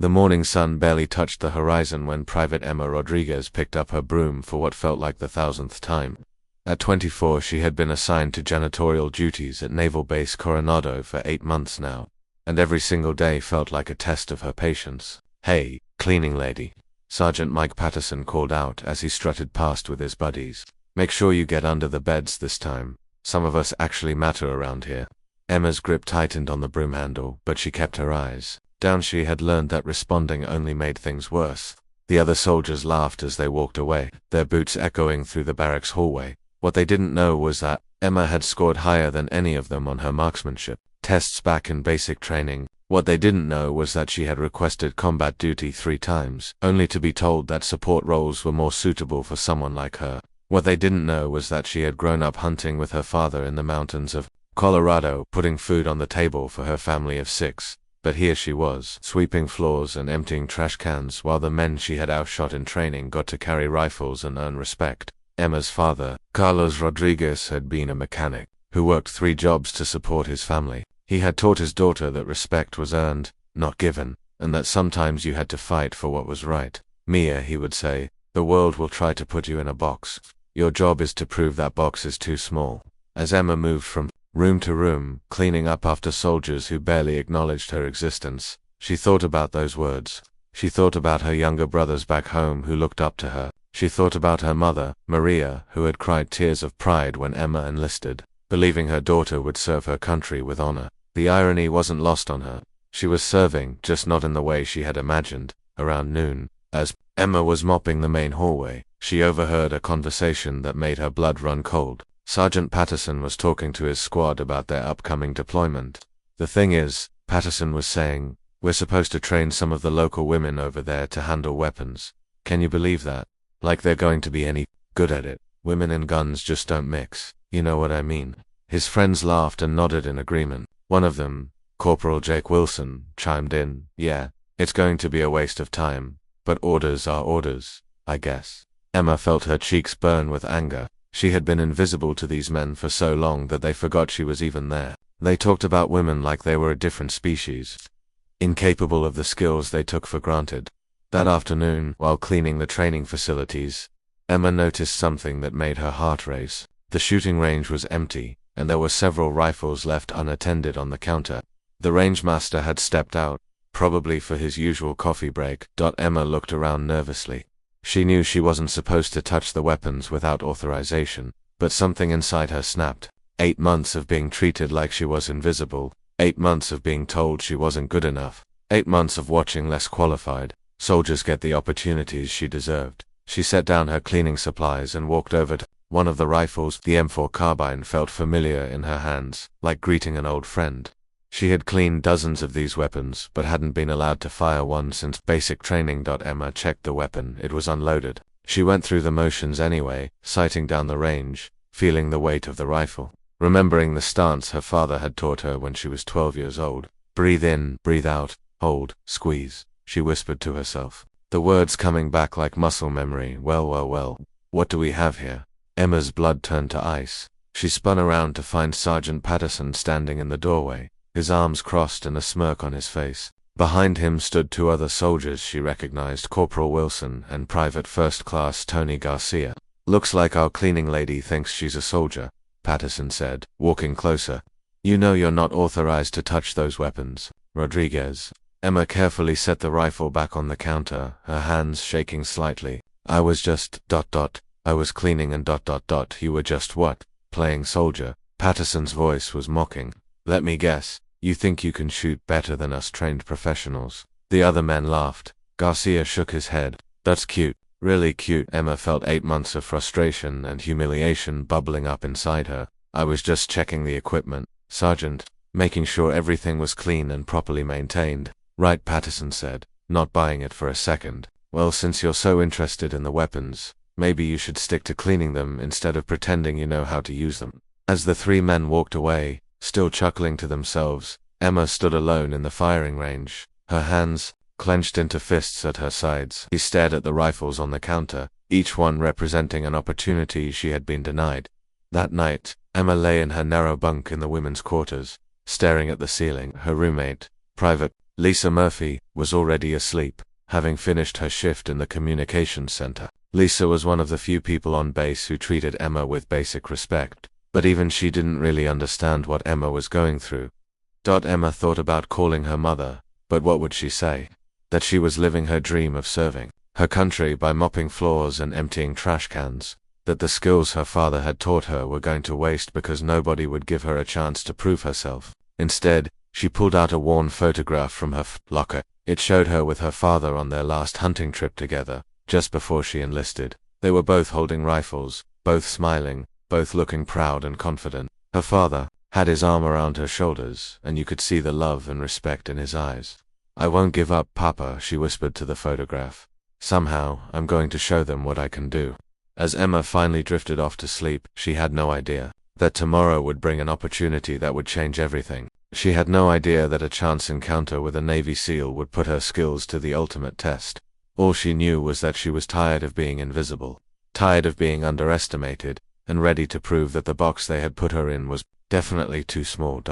The morning sun barely touched the horizon when Private Emma Rodriguez picked up her broom for what felt like the 1000th time. At 24, she had been assigned to janitorial duties at Naval Base Coronado for 8 months now, and every single day felt like a test of her patience. "Hey, cleaning lady," Sergeant Mike Patterson called out as he strutted past with his buddies. "Make sure you get under the beds this time. Some of us actually matter around here." Emma's grip tightened on the broom handle, but she kept her eyes down. She had learned that responding only made things worse. The other soldiers laughed as they walked away, their boots echoing through the barracks hallway. What they didn't know was that Emma had scored higher than any of them on her marksmanship tests back in basic training. What they didn't know was that she had requested combat duty 3 times, only to be told that support roles were more suitable for someone like her. What they didn't know was that she had grown up hunting with her father in the mountains of Colorado, putting food on the table for her family of 6. But here she was, sweeping floors and emptying trash cans while the men she had outshot in training got to carry rifles and earn respect. Emma's father, Carlos Rodriguez, had been a mechanic who worked 3 jobs to support his family. He had taught his daughter that respect was earned, not given, and that sometimes you had to fight for what was right. "Mia," he would say, "the world will try to put you in a box. Your job is to prove that box is too small." As Emma moved from room to room, cleaning up after soldiers who barely acknowledged her existence, she thought about those words. She thought about her younger brothers back home who looked up to her. She thought about her mother, Maria, who had cried tears of pride when Emma enlisted, believing her daughter would serve her country with honor. The irony wasn't lost on her. She was serving, just not in the way she had imagined. Around noon, as Emma was mopping the main hallway, she overheard a conversation that made her blood run cold. Sergeant Patterson was talking to his squad about their upcoming deployment. "The thing is," Patterson was saying, "we're supposed to train some of the local women over there to handle weapons. Can you believe that? Like they're going to be any good at it. Women and guns just don't mix. You know what I mean?" His friends laughed and nodded in agreement. One of them, Corporal Jake Wilson, chimed in, "Yeah, it's going to be a waste of time, but orders are orders, I guess." Emma felt her cheeks burn with anger. She had been invisible to these men for so long that they forgot she was even there. They talked about women like they were a different species, incapable of the skills they took for granted. That afternoon, while cleaning the training facilities, Emma noticed something that made her heart race. The shooting range was empty, and there were several rifles left unattended on the counter. The rangemaster had stepped out, probably for his usual coffee break. Emma looked around nervously. She knew she wasn't supposed to touch the weapons without authorization, but something inside her snapped. 8 months of being treated like she was invisible, 8 months of being told she wasn't good enough, 8 months of watching less qualified soldiers get the opportunities she deserved. She set down her cleaning supplies and walked over to one of the rifles. The M4 carbine felt familiar in her hands, like greeting an old friend. She had cleaned dozens of these weapons, but hadn't been allowed to fire one since basic training. Emma checked the weapon. It was unloaded. She went through the motions anyway, sighting down the range, feeling the weight of the rifle, remembering the stance her father had taught her when she was 12 years old. "Breathe in, breathe out, hold, squeeze," she whispered to herself, the words coming back like muscle memory. Well, what do we have here?" Emma's blood turned to ice. She spun around to find Sergeant Patterson standing in the doorway, his arms crossed and a smirk on his face. Behind him stood 2 other soldiers she recognized, Corporal Wilson and Private First Class Tony Garcia. "Looks like our cleaning lady thinks she's a soldier," Patterson said, walking closer. "You know you're not authorized to touch those weapons, Rodriguez." Emma carefully set the rifle back on the counter, her hands shaking slightly. "I was just ... I was cleaning and ... You were just what? Playing soldier?" Patterson's voice was mocking. "Let me guess, you think you can shoot better than us trained professionals?" The other men laughed. Garcia shook his head. "That's cute, really cute." Emma felt 8 months of frustration and humiliation bubbling up inside her. "I was just checking the equipment, Sergeant, making sure everything was clean and properly maintained." "Right," Patterson said, not buying it for a second. "Well, since you're so interested in the weapons, maybe you should stick to cleaning them instead of pretending you know how to use them." As the 3 men walked away, still chuckling to themselves, Emma stood alone in the firing range, her hands clenched into fists at her sides. She stared at the rifles on the counter, each one representing an opportunity she had been denied. That night, Emma lay in her narrow bunk in the women's quarters, staring at the ceiling. Her roommate, Private Lisa Murphy was already asleep, having finished her shift in the communications center. Lisa was one of the few people on base who treated Emma with basic respect, but even she didn't really understand what Emma was going through. Emma thought about calling her mother, but what would she say? That she was living her dream of serving her country by mopping floors and emptying trash cans, that the skills her father had taught her were going to waste because nobody would give her a chance to prove herself. Instead, she pulled out a worn photograph from her locker. It showed her with her father on their last hunting trip together, just before she enlisted. They were both holding rifles, both smiling, both looking proud and confident. Her father had his arm around her shoulders, and you could see the love and respect in his eyes. "I won't give up, Papa," she whispered to the photograph. "Somehow, I'm going to show them what I can do." As Emma finally drifted off to sleep, she had no idea that tomorrow would bring an opportunity that would change everything. She had no idea that a chance encounter with a Navy SEAL would put her skills to the ultimate test. All she knew was that she was tired of being invisible, tired of being underestimated, and ready to prove that the box they had put her in was definitely too small.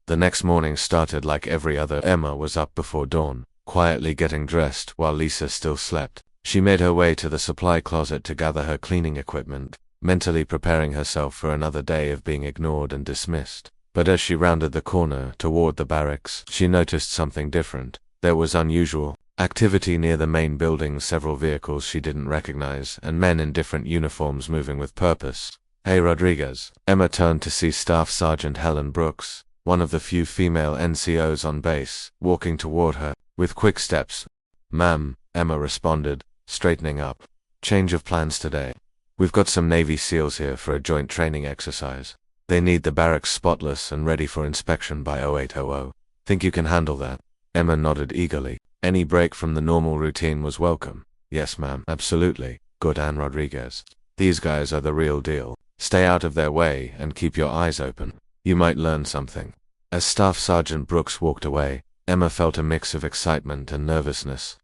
The next morning started like every other. Emma was up before dawn, quietly getting dressed while Lisa still slept. She made her way to the supply closet to gather her cleaning equipment, mentally preparing herself for another day of being ignored and dismissed. But as she rounded the corner toward the barracks, she noticed something different. There was unusual activity near the main building, several vehicles she didn't recognize, and men in different uniforms moving with purpose. "Hey, Rodriguez." Emma turned to see Staff Sergeant Helen Brooks, one of the few female NCOs on base, walking toward her with quick steps. "Ma'am," Emma responded, straightening up. "Change of plans today. We've got some Navy SEALs here for a joint training exercise. They need the barracks spotless and ready for inspection by 0800. Think you can handle that?" Emma nodded eagerly. Any break from the normal routine was welcome. "Yes, ma'am, absolutely. Good, Ann Rodriguez. These guys are the real deal. Stay out of their way and keep your eyes open. You might learn something." As Staff Sergeant Brooks walked away, Emma felt a mix of excitement and nervousness.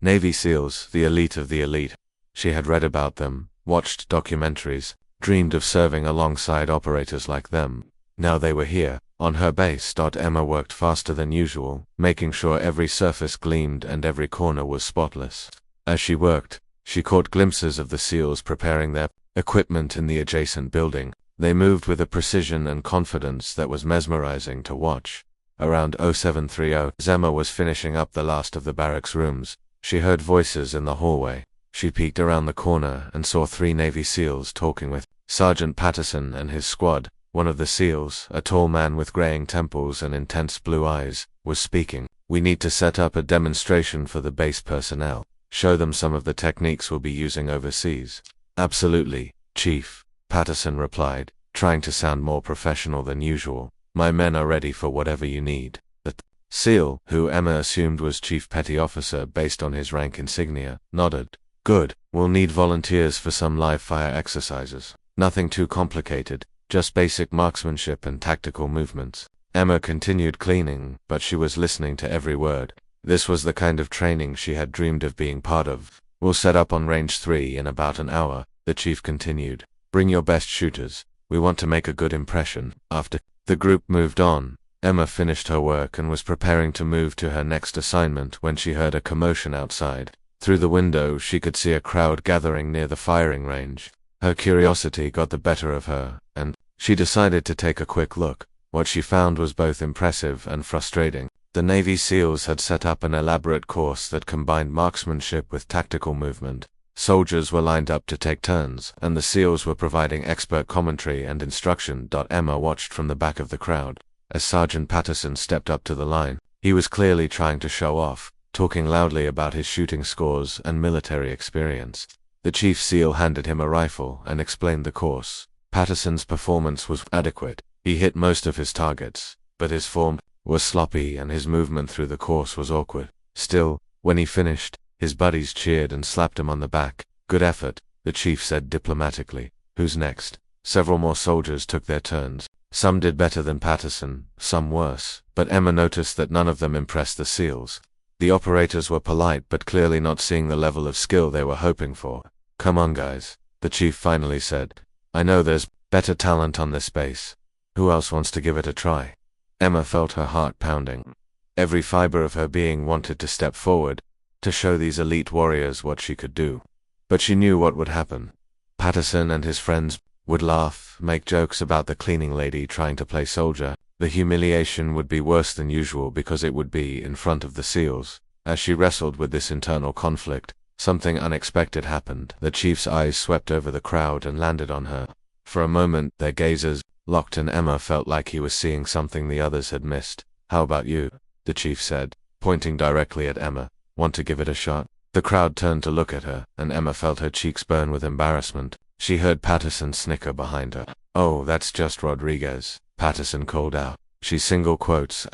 Navy SEALs, the elite of the elite. She had read about them, watched documentaries, dreamed of serving alongside operators like them. Now they were here, on her base. Emma worked faster than usual, making sure every surface gleamed and every corner was spotless. As she worked, she caught glimpses of the SEALs preparing their equipment in the adjacent building. They moved with a precision and confidence that was mesmerizing to watch. Around 0730, Emma was finishing up the last of the barracks rooms. She heard voices in the hallway. She peeked around the corner and saw 3 Navy SEALs talking with Sergeant Patterson and his squad. One of the SEALs, a tall man with graying temples and intense blue eyes, was speaking. "We need to set up a demonstration for the base personnel. Show them some of the techniques we'll be using overseas." "Absolutely, Chief," Patterson replied, trying to sound more professional than usual. "My men are ready for whatever you need." The SEAL, who Emma assumed was Chief Petty Officer based on his rank insignia, nodded. "Good. We'll need volunteers for some live fire exercises. Nothing too complicated, just basic marksmanship and tactical movements." Emma continued cleaning, but she was listening to every word. This was the kind of training she had dreamed of being part of. "We'll set up on range 3 in about an hour," the chief continued. "Bring your best shooters. We want to make a good impression." After the group moved on, Emma finished her work and was preparing to move to her next assignment when she heard a commotion outside. Through the window, she could see a crowd gathering near the firing range. Her curiosity got the better of her, and she decided to take a quick look. What she found was both impressive and frustrating. The Navy SEALs had set up an elaborate course that combined marksmanship with tactical movement. Soldiers were lined up to take turns, and the SEALs were providing expert commentary and instruction. Emma watched from the back of the crowd. As Sergeant Patterson stepped up to the line, he was clearly trying to show off, talking loudly about his shooting scores and military experience. The Chief SEAL handed him a rifle and explained the course. Patterson's performance was adequate. He hit most of his targets, but his form was sloppy and his movement through the course was awkward. Still, when he finished, his buddies cheered and slapped him on the back. "Good effort," the chief said diplomatically. "Who's next?" Several more soldiers took their turns. Some did better than Patterson, some worse, but Emma noticed that none of them impressed the SEALs. The operators were polite but clearly not seeing the level of skill they were hoping for. "Come on, guys," the chief finally said. "I know there's better talent on this base. Who else wants to give it a try?" Emma felt her heart pounding. Every fiber of her being wanted to step forward, to show these elite warriors what she could do. But she knew what would happen. Patterson and his friends would laugh, make jokes about the cleaning lady trying to play soldier. The humiliation would be worse than usual because it would be in front of the SEALs. As she wrestled with this internal conflict, something unexpected happened. The chief's eyes swept over the crowd and landed on her. For a moment, their gazes locked, and Emma felt like he was seeing something the others had missed. "How about you?" the chief said, pointing directly at Emma. "Want to give it a shot?" The crowd turned to look at her, and Emma felt her cheeks burn with embarrassment. She heard Patterson snicker behind her. "Oh, that's just Rodriguez," Patterson called out. "She's single quotes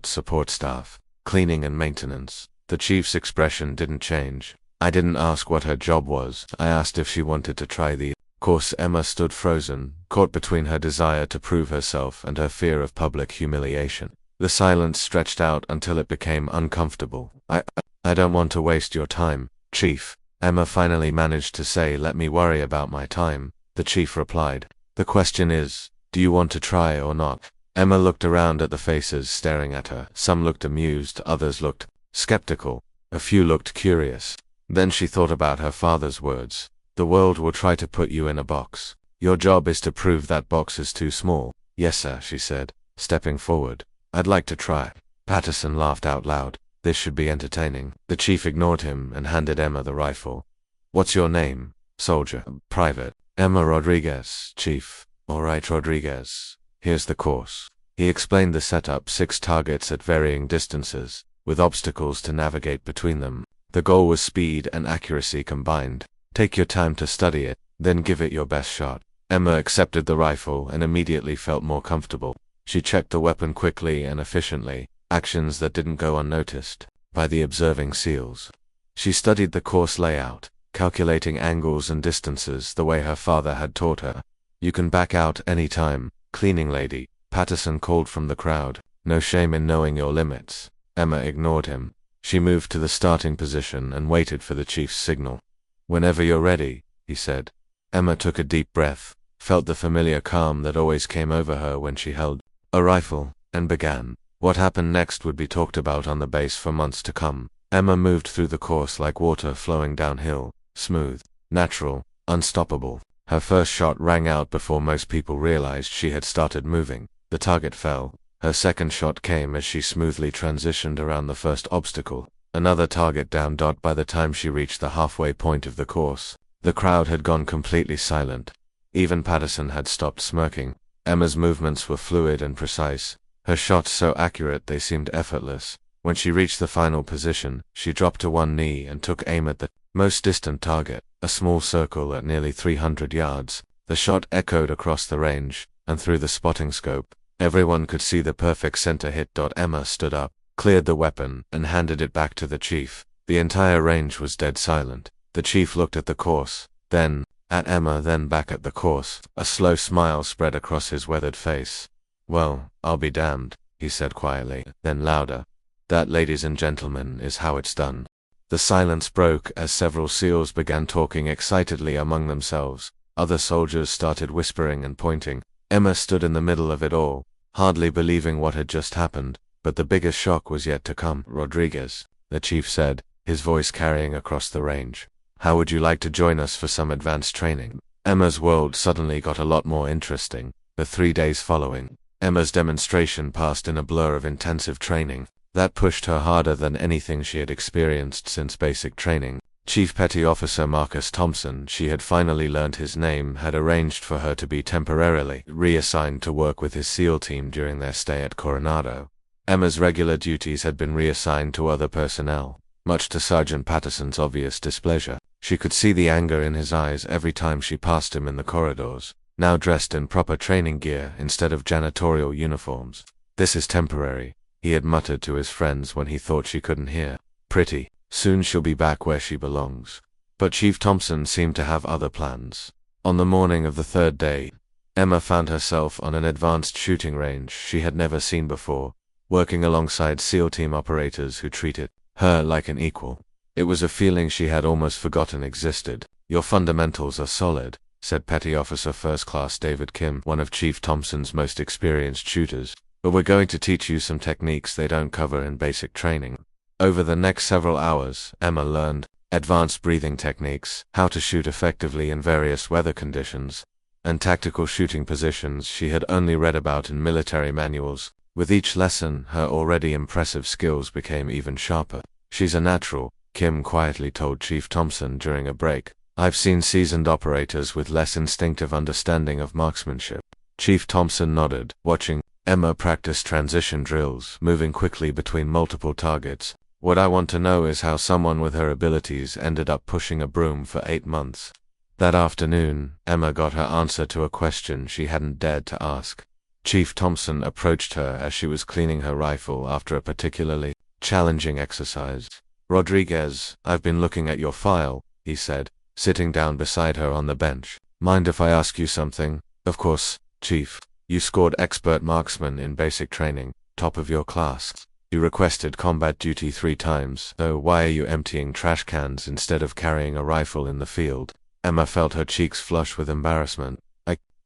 support staff, cleaning and maintenance." The chief's expression didn't change. "I didn't ask what her job was. I asked if she wanted to try the course." Emma stood frozen, caught between her desire to prove herself and her fear of public humiliation. The silence stretched out until it became uncomfortable. I don't want to waste your time, Chief." Emma finally managed to say, "Let me worry about my time." The chief replied, "The question is, do you want to try or not?" Emma looked around at the faces staring at her. Some looked amused, others looked skeptical, a few looked curious. Then she thought about her father's words. "The world will try to put you in a box. Your job is to prove that box is too small." "Yes, sir," she said, stepping forward. "I'd like to try." Patterson laughed out loud. This should be entertaining. The chief ignored him and handed Emma the rifle. "What's your name?" "Soldier." "Private." "Emma Rodriguez, Chief." "All right, Rodriguez. Here's the course." He explained the setup: 6 targets at varying distances, with obstacles to navigate between them. The goal was speed and accuracy combined. Take your time to study it, then give it your best shot. Emma accepted the rifle and immediately felt more comfortable. She checked the weapon quickly and efficiently, actions that didn't go unnoticed by the observing SEALs. She studied the course layout, calculating angles and distances the way her father had taught her. "You can back out any time, cleaning lady," Patterson called from the crowd. "No shame in knowing your limits." Emma ignored him. She moved to the starting position and waited for the chief's signal. "Whenever you're ready," he said. Emma took a deep breath, felt the familiar calm that always came over her when she held a rifle, and began. What happened next would be talked about on the base for months to come. Emma moved through the course like water flowing downhill, smooth, natural, unstoppable. Her first shot rang out before most people realized she had started moving. The target fell. Her second shot came as she smoothly transitioned around the first obstacle. Another target down. By the time she reached the halfway point of the course, the crowd had gone completely silent. Even Patterson had stopped smirking. Emma's movements were fluid and precise, her shots so accurate they seemed effortless. When she reached the final position, she dropped to one knee and took aim at the most distant target, a small circle at nearly 300 yards. The shot echoed across the range, and through the spotting scope, everyone could see the perfect center hit. Emma stood up, cleared the weapon, and handed it back to the chief. The entire range was dead silent. The chief looked at the course, then at Emma, then back at the course. A slow smile spread across his weathered face. "Well, I'll be damned," he said quietly, then louder. "That, ladies and gentlemen, is how it's done." The silence broke as several SEALs began talking excitedly among themselves. Other soldiers started whispering and pointing. Emma stood in the middle of it all, hardly believing what had just happened. But the biggest shock was yet to come. "Rodriguez," the chief said, his voice carrying across the range. "How would you like to join us for some advanced training?" Emma's world suddenly got a lot more interesting. The 3 days following, Emma's demonstration passed in a blur of intensive training that pushed her harder than anything she had experienced since basic training. Chief Petty Officer Marcus Thompson, she had finally learned his name, had arranged for her to be temporarily reassigned to work with his SEAL team during their stay at Coronado. Emma's regular duties had been reassigned to other personnel, much to Sergeant Patterson's obvious displeasure. She could see the anger in his eyes every time she passed him in the corridors, now dressed in proper training gear instead of janitorial uniforms. "This is temporary," he had muttered to his friends when he thought she couldn't hear. "Pretty soon she'll be back where she belongs." But Chief Thompson seemed to have other plans. On the morning of the 3rd day, Emma found herself on an advanced shooting range she had never seen before, working alongside SEAL team operators who treated her like an equal. It was a feeling she had almost forgotten existed. "Your fundamentals are solid," said Petty Officer First Class David Kim, one of Chief Thompson's most experienced shooters. but we're going to teach you some techniques they don't cover in basic training. Over the next several hours, Emma learned advanced breathing techniques, how to shoot effectively in various weather conditions, and tactical shooting positions she had only read about in military manuals. With each lesson, her already impressive skills became even sharper. "She's a natural," Kim quietly told Chief Thompson during a break. "I've seen seasoned operators with less instinctive understanding of marksmanship." Chief Thompson nodded, watching Emma practice transition drills, moving quickly between multiple targets. "What I want to know is how someone with her abilities ended up pushing a broom for 8 months. That afternoon, Emma got her answer to a question she hadn't dared to ask. Chief Thompson approached her as she was cleaning her rifle after a particularly challenging exercise. "Rodriguez, I've been looking at your file," he said, sitting down beside her on the bench. "Mind if I ask you something?" "Of course, Chief. You scored expert marksman in basic training, top of your class. You requested combat duty 3 times, so why are you emptying trash cans instead of carrying a rifle in the field?" Emma felt her cheeks flush with embarrassment.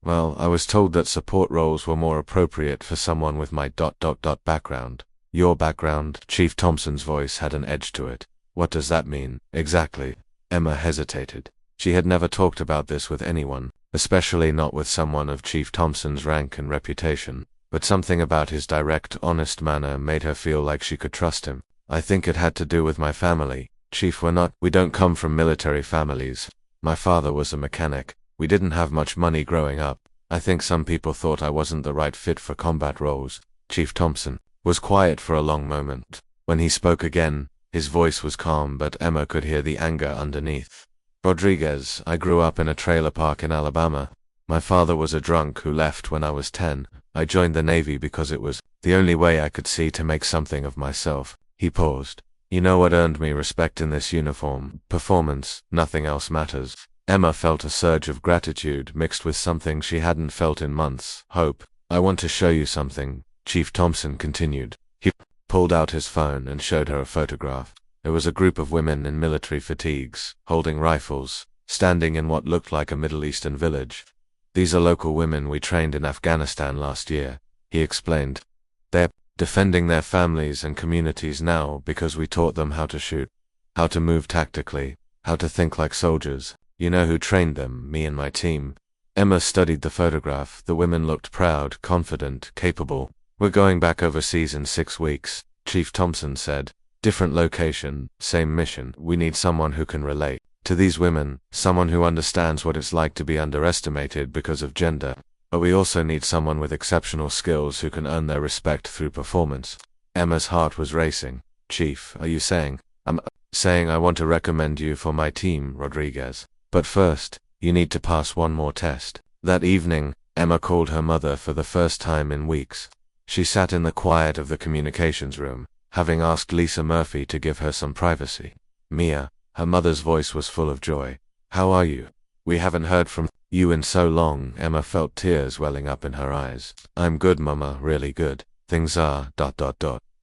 Well, I was told that support roles were more appropriate for someone with my ... background." "Your background?" Chief Thompson's voice had an edge to it. "What does that mean, exactly?" Emma hesitated. She had never talked about this with anyone, especially not with someone of Chief Thompson's rank and reputation, but something about his direct, honest manner made her feel like she could trust him. "I think it had to do with my family, Chief. We don't come from military families. My father was a mechanic. We didn't have much money growing up. I think some people thought I wasn't the right fit for combat roles." Chief Thompson was quiet for a long moment. When he spoke again, his voice was calm, but Emma could hear the anger underneath. "Rodriguez, I grew up in a trailer park in Alabama. My father was a drunk who left when I was 10. I joined the Navy because it was the only way I could see to make something of myself." He paused. "You know what earned me respect in this uniform? Performance. Nothing else matters." Emma felt a surge of gratitude mixed with something she hadn't felt in months, hope. "I want to show you something," Chief Thompson continued. He pulled out his phone and showed her a photograph. It was a group of women in military fatigues, holding rifles, standing in what looked like a Middle Eastern village. "These are local women we trained in Afghanistan last year," he explained. "They're defending their families and communities now because we taught them how to shoot, how to move tactically, how to think like soldiers. You know who trained them? Me and my team." Emma studied the photograph. The women looked proud, confident, capable. "We're going back overseas in 6 weeks, Chief Thompson said. "Different location, same mission. We need someone who can relate to these women, someone who understands what it's like to be underestimated because of gender. But we also need someone with exceptional skills who can earn their respect through performance." Emma's heart was racing. "Chief, are you saying?" "I'm saying I want to recommend you for my team, Rodriguez. But first, you need to pass one more test." That evening, Emma called her mother for the first time in weeks. She sat in the quiet of the communications room, having asked Lisa Murphy to give her some privacy. "Mia," her mother's voice was full of joy. "How are you? We haven't heard from you in so long." Emma felt tears welling up in her eyes. "I'm good, Mama, really good. Things are ...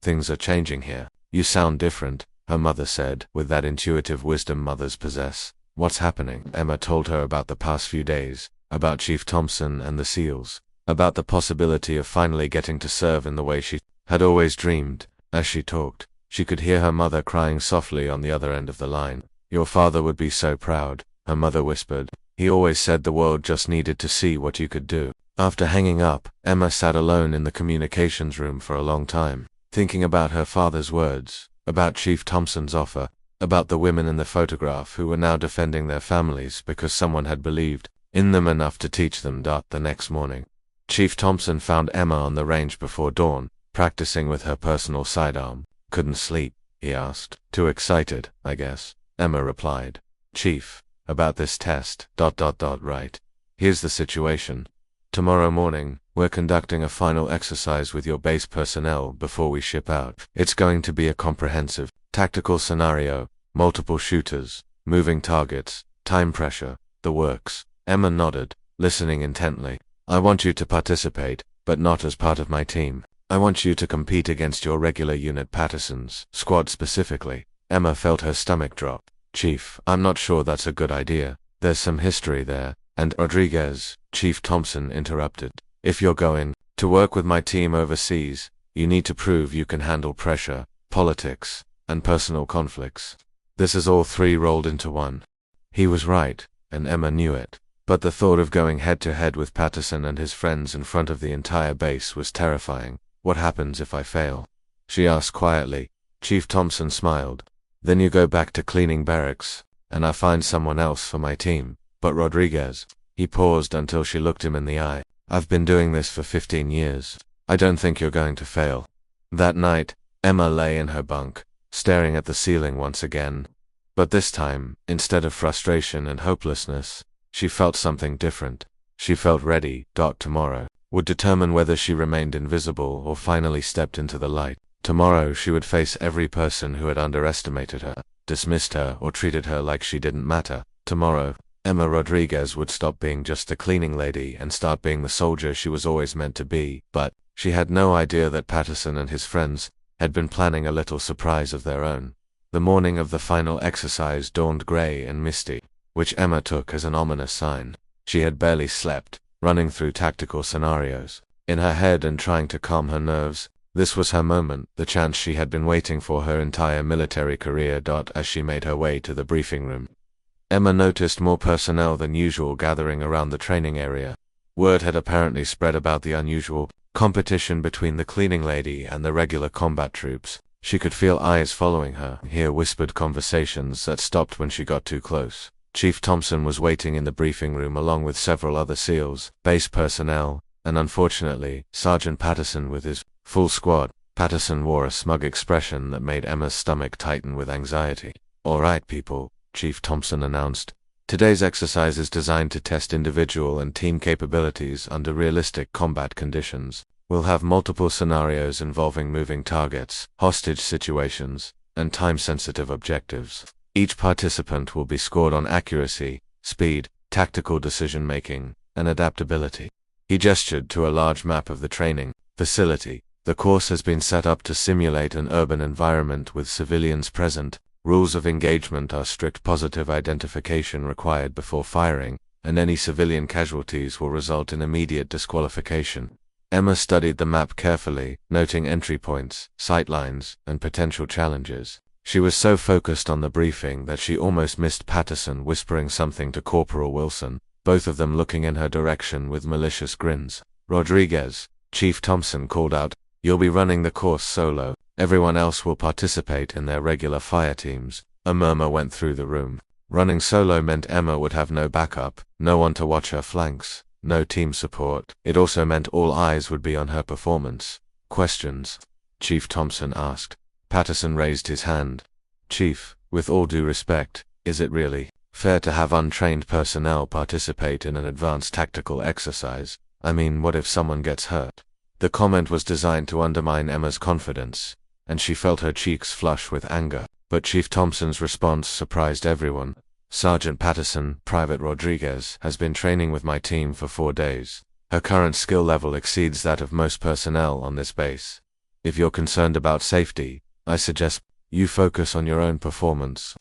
Things are changing here. You sound different," her mother said, with that intuitive wisdom mothers possess. "What's happening?" Emma told her about the past few days, about Chief Thompson and the SEALs, about the possibility of finally getting to serve in the way she had always dreamed. As she talked, she could hear her mother crying softly on the other end of the line. "Your father would be so proud," her mother whispered. "He always said the world just needed to see what you could do." After hanging up, Emma sat alone in the communications room for a long time, thinking about her father's words, about Chief Thompson's offer, about the women in the photograph who were now defending their families because someone had believed in them enough to teach them. The next morning, Chief Thompson found Emma on the range before dawn, practicing with her personal sidearm. "Couldn't sleep?" he asked. "Too excited, I guess," Emma replied. "Chief, about this test, ... Right. Here's the situation. Tomorrow morning, we're conducting a final exercise with your base personnel before we ship out. It's going to be a comprehensive, tactical scenario, multiple shooters, moving targets, time pressure, the works." Emma nodded, listening intently. "I want you to participate, but not as part of my team. I want you to compete against your regular unit Patterson's squad specifically." Emma felt her stomach drop. "Chief, I'm not sure that's a good idea. There's some history there." "And Rodriguez," Chief Thompson interrupted. "If you're going To work with my team overseas, you need to prove you can handle pressure, politics, and personal conflicts. This is all three rolled into one. He was right, and Emma knew it. But the thought of going head-to-head with Patterson and his friends in front of the entire base was terrifying. What happens if I fail? She asked quietly. Chief Thompson smiled. Then you go back to cleaning barracks, and I find someone else for my team. But Rodriguez. He paused until she looked him in the eye. I've been doing this for 15 years. I don't think you're going to fail. That night, Emma lay in her bunk, staring at the ceiling once again. But this time, instead of frustration and hopelessness, she felt something different. She felt ready. Tomorrow would determine whether she remained invisible or finally stepped into the light. Tomorrow she would face every person who had underestimated her, dismissed her, or treated her like she didn't matter. Tomorrow, Emma Rodriguez would stop being just a cleaning lady and start being the soldier she was always meant to be. But she had no idea that Patterson and his friends had been planning a little surprise of their own. The morning of the final exercise dawned gray and misty, which Emma took as an ominous sign. She had barely slept, running through tactical scenarios in her head and trying to calm her nerves. This was her moment, the chance she had been waiting for her entire military career. As she made her way to the briefing room, Emma noticed more personnel than usual gathering around the training area. Word had apparently spread about the unusual competition between the cleaning lady and the regular combat troops. She could feel eyes following her, hear whispered conversations that stopped when she got too close. Chief Thompson was waiting in the briefing room along with several other SEALs, base personnel, and unfortunately, Sergeant Patterson with his full squad. Patterson wore a smug expression that made Emma's stomach tighten with anxiety. All right, people, Chief Thompson announced. Today's exercise is designed to test individual and team capabilities under realistic combat conditions. We'll have multiple scenarios involving moving targets, hostage situations, and time-sensitive objectives. Each participant will be scored on accuracy, speed, tactical decision-making, and adaptability. He gestured to a large map of the training facility. The course has been set up to simulate an urban environment with civilians present. Rules of engagement are strict positive identification required before firing, and any civilian casualties will result in immediate disqualification. Emma studied the map carefully, noting entry points, sightlines, and potential challenges. She was so focused on the briefing that she almost missed Patterson whispering something to Corporal Wilson, both of them looking in her direction with malicious grins. Rodriguez, Chief Thompson called out, "You'll be running the course solo. Everyone else will participate in their regular fire teams." A murmur went through the room. Running solo meant Emma would have no backup, no one to watch her flanks, no team support. It also meant all eyes would be on her performance. Questions? Chief Thompson asked. Patterson raised his hand. Chief, with all due respect, is it really fair to have untrained personnel participate in an advanced tactical exercise? I mean, what if someone gets hurt? The comment was designed to undermine Emma's confidence, and she felt her cheeks flush with anger. But Chief Thompson's response surprised everyone. Sergeant Patterson, Private Rodriguez, has been training with my team for 4 days. Her current skill level exceeds that of most personnel on this base. If you're concerned about safety, I suggest you focus on your own performance.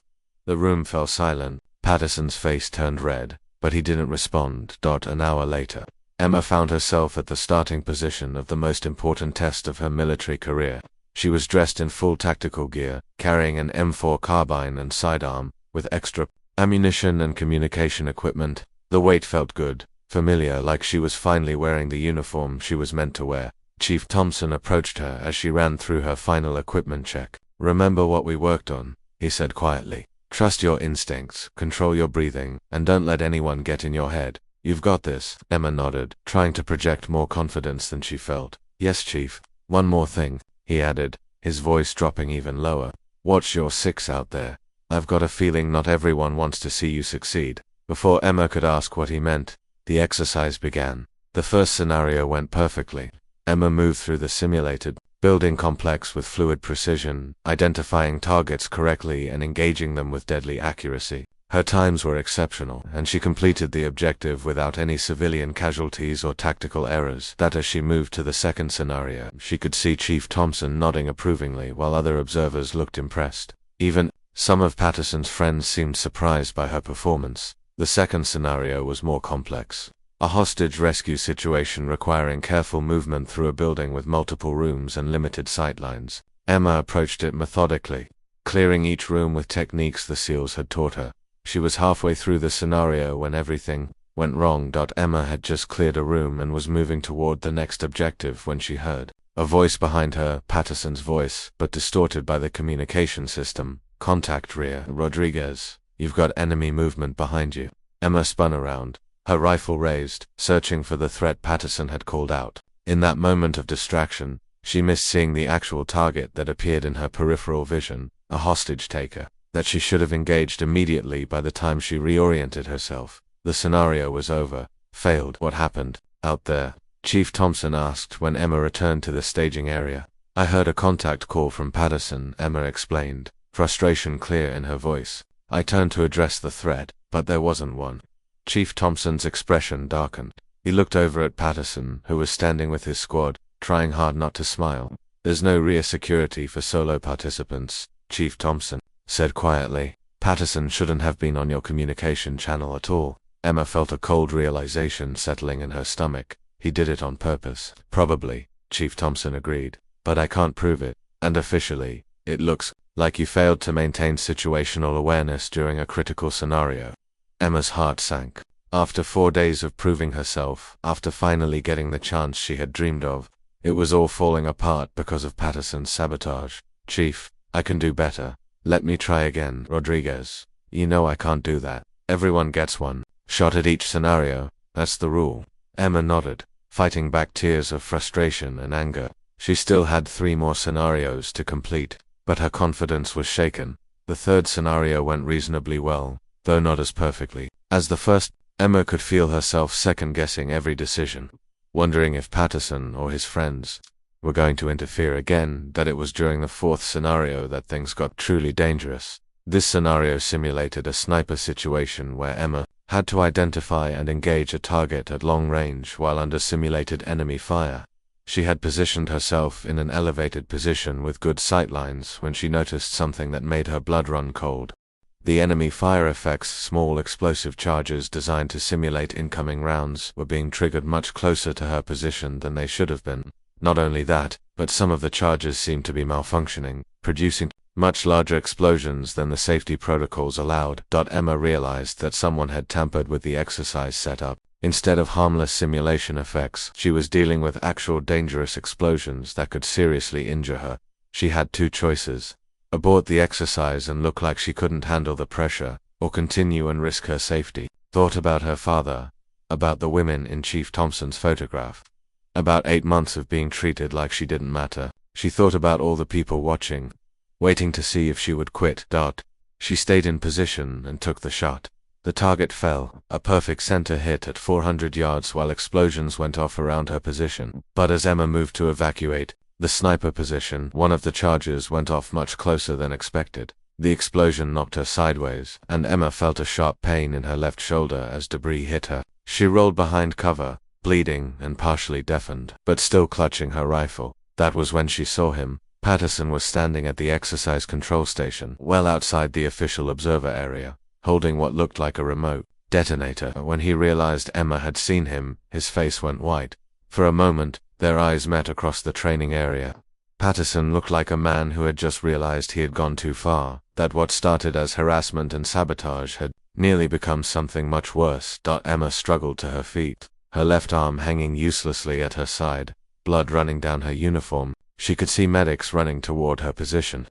The room fell silent. Patterson's face turned red, but he didn't respond. An hour later, Emma found herself at the starting position of the most important test of her military career. She was dressed in full tactical gear, carrying an M4 carbine and sidearm, with extra ammunition and communication equipment. The weight felt good, familiar, like she was finally wearing the uniform she was meant to wear. Chief Thompson approached her as she ran through her final equipment check. "Remember what we worked on," he said quietly. "Trust your instincts, control your breathing, and don't let anyone get in your head. You've got this." Emma nodded, trying to project more confidence than she felt. "Yes, Chief. One more thing," he added, his voice dropping even lower. "Watch your six out there. I've got a feeling not everyone wants to see you succeed." Before Emma could ask what he meant, the exercise began. The first scenario went perfectly. Emma moved through the simulated building complex with fluid precision, identifying targets correctly and engaging them with deadly accuracy. Her times were exceptional, and she completed the objective without any civilian casualties or tactical errors. As she moved to the second scenario, she could see Chief Thompson nodding approvingly while other observers looked impressed. Even some of Patterson's friends seemed surprised by her performance. The second scenario was more complex. A hostage rescue situation requiring careful movement through a building with multiple rooms and limited sightlines. Emma approached it methodically, clearing each room with techniques the SEALs had taught her. She was halfway through the scenario when everything went wrong. Emma had just cleared a room and was moving toward the next objective when she heard a voice behind her, Patterson's voice, but distorted by the communication system. Contact rear, Rodriguez. You've got enemy movement behind you. Emma spun around, her rifle raised, searching for the threat Patterson had called out. In that moment of distraction, she missed seeing the actual target that appeared in her peripheral vision, a hostage taker, that she should have engaged immediately. By the time she reoriented herself, the scenario was over. Failed. What happened out there? Chief Thompson asked when Emma returned to the staging area. I heard a contact call from Patterson, Emma explained, frustration clear in her voice. I turned to address the threat, but there wasn't one. Chief Thompson's expression darkened. He looked over at Patterson, who was standing with his squad, trying hard not to smile. There's no rear security for solo participants, Chief Thompson said quietly. Patterson shouldn't have been on your communication channel at all. Emma felt a cold realization settling in her stomach. He did it on purpose. Probably, Chief Thompson agreed, but I can't prove it, and officially, it looks like you failed to maintain situational awareness during a critical scenario. Emma's heart sank. After 4 days of proving herself, after finally getting the chance she had dreamed of, it was all falling apart because of Patterson's sabotage. Chief, I can do better. Let me try again, Rodriguez. You know I can't do that. Everyone gets one shot at each scenario. That's the rule. Emma nodded, fighting back tears of frustration and anger. She still had 3 more scenarios to complete, but her confidence was shaken. The 3rd scenario went reasonably well, though not as perfectly as the first. Emma could feel herself second-guessing every decision, wondering if Patterson or his friends were going to interfere again. That it was during the 4th scenario that things got truly dangerous. This scenario simulated a sniper situation where Emma had to identify and engage a target at long range while under simulated enemy fire. She had positioned herself in an elevated position with good sightlines when she noticed something that made her blood run cold. The enemy fire effects, small explosive charges designed to simulate incoming rounds, were being triggered much closer to her position than they should have been. Not only that, but some of the charges seemed to be malfunctioning, producing much larger explosions than the safety protocols allowed. Emma realized that someone had tampered with the exercise setup. Instead of harmless simulation effects, she was dealing with actual dangerous explosions that could seriously injure her. She had 2 choices. Abort the exercise and look like she couldn't handle the pressure, or continue and risk her safety. Thought about her father, about the women in Chief Thompson's photograph, about 8 months of being treated like she didn't matter. She thought about all the people watching, waiting to see if she would quit. She stayed in position and took the shot. The target fell, a perfect center hit at 400 yards while explosions went off around her position. But as Emma moved to evacuate the sniper position, one of the charges went off much closer than expected. The explosion knocked her sideways, and Emma felt a sharp pain in her left shoulder as debris hit her. She rolled behind cover, bleeding and partially deafened, but still clutching her rifle. That was when she saw him. Patterson was standing at the exercise control station, well outside the official observer area, holding what looked like a remote detonator. When he realized Emma had seen him, his face went white. For a moment, their eyes met across the training area. Patterson looked like a man who had just realized he had gone too far, that what started as harassment and sabotage had nearly become something much worse. Emma struggled to her feet, her left arm hanging uselessly at her side, blood running down her uniform. She could see medics running toward her position,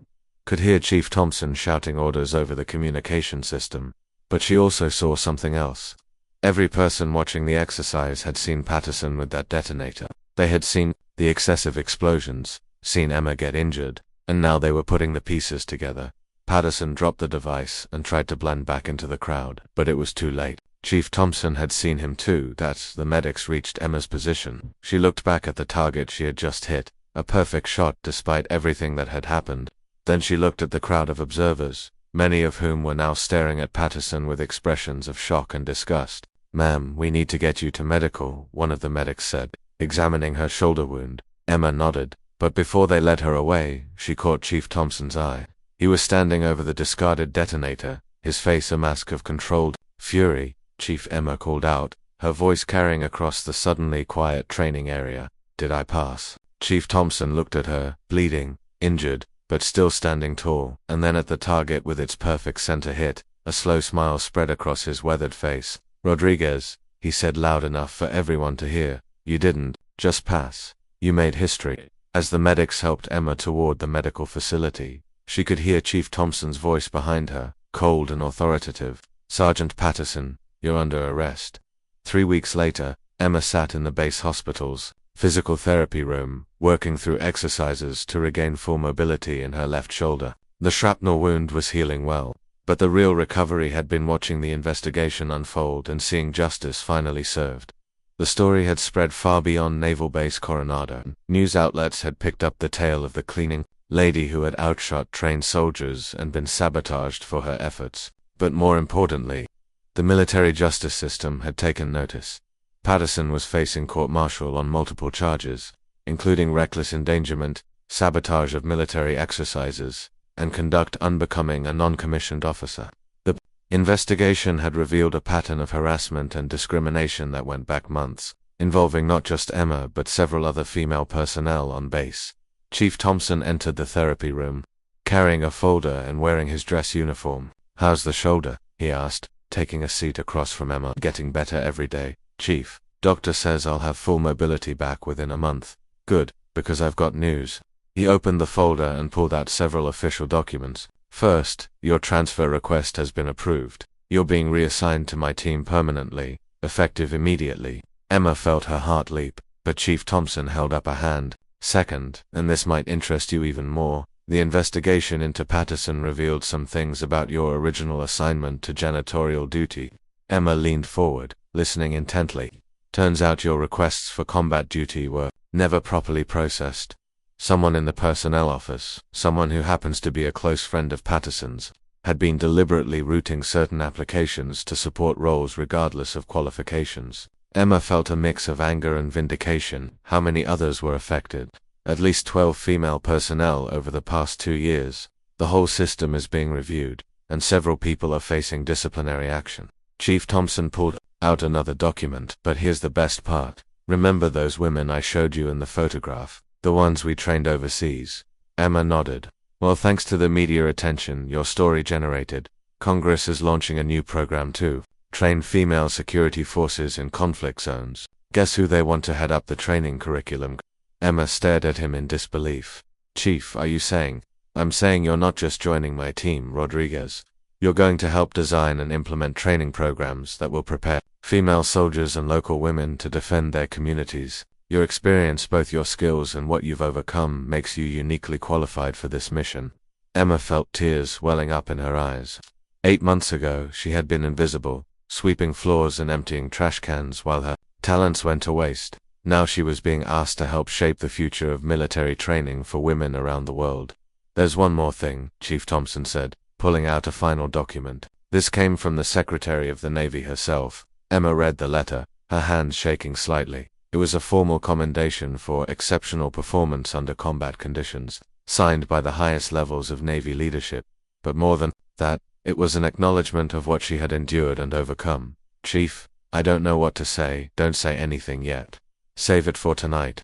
could hear Chief Thompson shouting orders over the communication system, but she also saw something else. Every person watching the exercise had seen Patterson with that detonator. They had seen the excessive explosions, seen Emma get injured, and now they were putting the pieces together. Patterson dropped the device and tried to blend back into the crowd, but it was too late. Chief Thompson had seen him too. The medics reached Emma's position. She looked back at the target she had just hit, a perfect shot despite everything that had happened. Then she looked at the crowd of observers, many of whom were now staring at Patterson with expressions of shock and disgust. "Ma'am, we need to get you to medical," one of the medics said, examining her shoulder wound. Emma nodded, but before they led her away, she caught Chief Thompson's eye. He was standing over the discarded detonator, his face a mask of controlled fury. "Chief," Emma called out, her voice carrying across the suddenly quiet training area. Did I pass? Chief Thompson looked at her, bleeding, injured, but still standing tall, and then at the target with its perfect center hit. A slow smile spread across his weathered face. Rodriguez, he said loud enough for everyone to hear, you didn't just pass. You made history. As the medics helped Emma toward the medical facility, she could hear Chief Thompson's voice behind her, cold and authoritative. Sergeant Patterson, you're under arrest. 3 weeks later, Emma sat in the base hospital's physical therapy room, working through exercises to regain full mobility in her left shoulder. The shrapnel wound was healing well, but the real recovery had been watching the investigation unfold and seeing justice finally served. The story had spread far beyond Naval Base Coronado. News outlets had picked up the tale of the cleaning lady who had outshot trained soldiers and been sabotaged for her efforts. But more importantly, the military justice system had taken notice. Patterson was facing court-martial on multiple charges, including reckless endangerment, sabotage of military exercises, and conduct unbecoming a non-commissioned officer. The investigation had revealed a pattern of harassment and discrimination that went back months, involving not just Emma but several other female personnel on base. Chief Thompson entered the therapy room, carrying a folder and wearing his dress uniform. How's the shoulder? He asked, taking a seat across from Emma. Getting better every day, Chief. Doctor says I'll have full mobility back within a month. Good, because I've got news. He opened the folder and pulled out several official documents. First, your transfer request has been approved. You're being reassigned to my team permanently, effective immediately. Emma felt her heart leap, but Chief Thompson held up a hand. Second, and this might interest you even more, the investigation into Patterson revealed some things about your original assignment to janitorial duty. Emma leaned forward, listening intently. Turns out your requests for combat duty were never properly processed. Someone in the personnel office, someone who happens to be a close friend of Patterson's, had been deliberately routing certain applications to support roles regardless of qualifications. Emma felt a mix of anger and vindication. How many others were affected? At least 12 female personnel over the past 2 years. The whole system is being reviewed, and several people are facing disciplinary action. Chief Thompson pulled out another document. But here's the best part. Remember those women I showed you in the photograph? The ones we trained overseas? Emma nodded. Well, thanks to the media attention your story generated, Congress is launching a new program to train female security forces in conflict zones. Guess who they want to head up the training curriculum? Emma stared at him in disbelief. Chief, are you saying? I'm saying you're not just joining my team, Rodriguez. You're going to help design and implement training programs that will prepare female soldiers and local women to defend their communities. Your experience, both your skills and what you've overcome, makes you uniquely qualified for this mission. Emma felt tears welling up in her eyes. 8 months ago, she had been invisible, sweeping floors and emptying trash cans while her talents went to waste. Now she was being asked to help shape the future of military training for women around the world. There's one more thing, Chief Thompson said, pulling out a final document. This came from the Secretary of the Navy herself. Emma read the letter, her hands shaking slightly. It was a formal commendation for exceptional performance under combat conditions, signed by the highest levels of Navy leadership. But more than that, it was an acknowledgement of what she had endured and overcome. Chief, I don't know what to say. Don't say anything yet. Save it for tonight.